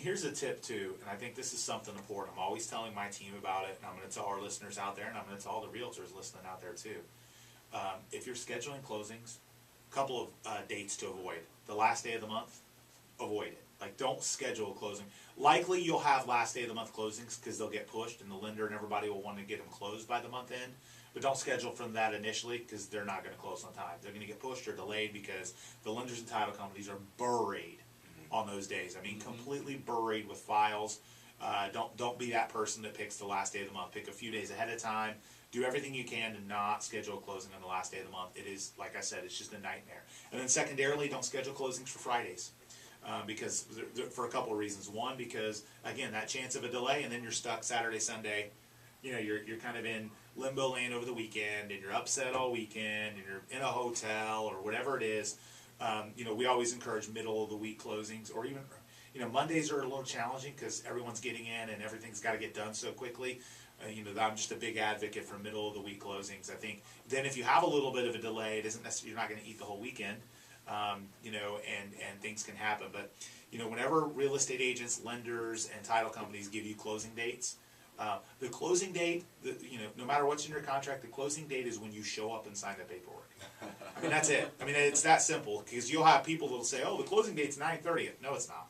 Here's a tip too, and I think this is something important. I'm always telling my team about it, and I'm going to tell our listeners out there, and I'm going to tell all the realtors listening out there too. If you're scheduling closings, a couple of dates to avoid. The last day of the month, avoid it. Like, don't schedule a closing. Likely you'll have last day of the month closings because they'll get pushed, and the lender and everybody will want to get them closed by the month end. But don't schedule from that initially because they're not going to close on time. They're going to get pushed or delayed because the lenders and title companies are buried on those days. I mean, completely buried with files. Don't be that person that picks the last day of the month. Pick a few days ahead of time. Do everything you can to not schedule a closing on the last day of the month. It is, like I said, it's just a nightmare. And then secondarily, don't schedule closings for Fridays. Because for a couple of reasons. One, because again, that chance of a delay, and then you're stuck Saturday, Sunday. You know, you're kind of in limbo land over the weekend, and you're upset all weekend, and you're in a hotel or whatever it is. You know, we always encourage middle of the week closings, or even, you know, Mondays are a little challenging because everyone's getting in and everything's got to get done so quickly. You know, I'm just a big advocate for middle of the week closings. I think then if you have a little bit of a delay, it isn't necessarily, you're not going to eat the whole weekend. You know, and things can happen. But, you know, whenever real estate agents, lenders, and title companies give you closing dates, the closing date, you know, no matter what's in your contract, the closing date is when you show up and sign the paperwork. I mean, that's it. I mean, it's that simple, because you'll have people that'll say, oh, the closing date's 9/30. No, it's not.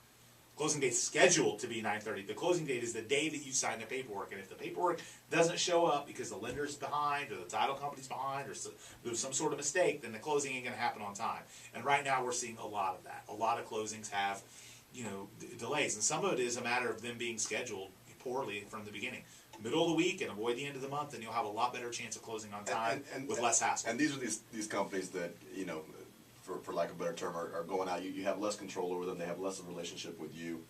Closing date's scheduled to be 9/30. The closing date is the day that you sign the paperwork. And if the paperwork doesn't show up because the lender's behind or the title company's behind or there's some sort of mistake, then the closing ain't going to happen on time. And right now we're seeing a lot of that. A lot of closings have, you know, delays. And some of it is a matter of them being scheduled poorly from the beginning. Middle of the week and avoid the end of the month, and you'll have a lot better chance of closing on time with less hassle. And these are these companies that, you know, for lack of a better term, are going out. You have less control over them. They have less of a relationship with you.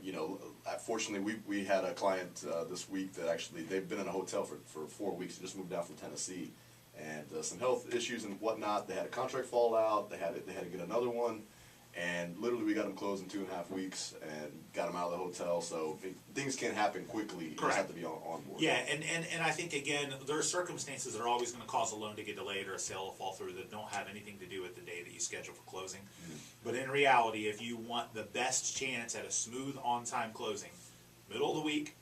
You know, fortunately, we had a client this week that actually, they've been in a hotel for 4 weeks. They just moved down from Tennessee, and some health issues and whatnot. They had a contract fall out. They had to get another one, and literally we got them closed in 2.5 weeks and got them out of the hotel. So things can happen quickly. You just have to be on board. Yeah, and I think, again, there are circumstances that are always going to cause a loan to get delayed or a sale to fall through that don't have anything to do with the day that you schedule for closing. But in reality, if you want the best chance at a smooth on-time closing, middle of the week,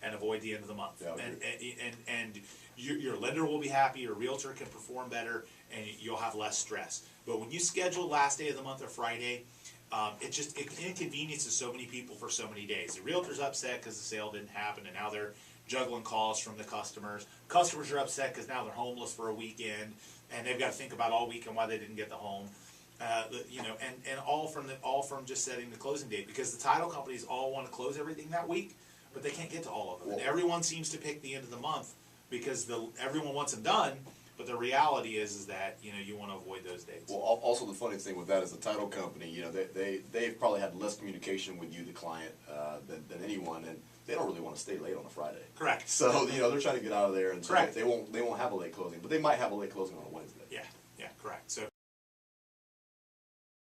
and avoid the end of the month. Yeah, and your lender will be happy, your realtor can perform better, and you'll have less stress. But when you schedule last day of the month or Friday, it inconveniences so many people for so many days. The realtor's upset because the sale didn't happen, and now they're juggling calls from the customers. Customers are upset because now they're homeless for a weekend, and they've got to think about all weekend why they didn't get the home. You know, and all from just setting the closing date, because the title companies all want to close everything that week, but they can't get to all of them. And everyone seems to pick the end of the month because everyone wants them done. But the reality is that, you know, you want to avoid those dates. Well, also the funny thing with that is the title company, you know, they've probably had less communication with you, the client, than anyone, and they don't really want to stay late on a Friday. Correct. So, you know, they're trying to get out of there, and so they won't have a late closing, but they might have a late closing on a Wednesday. Yeah, correct. So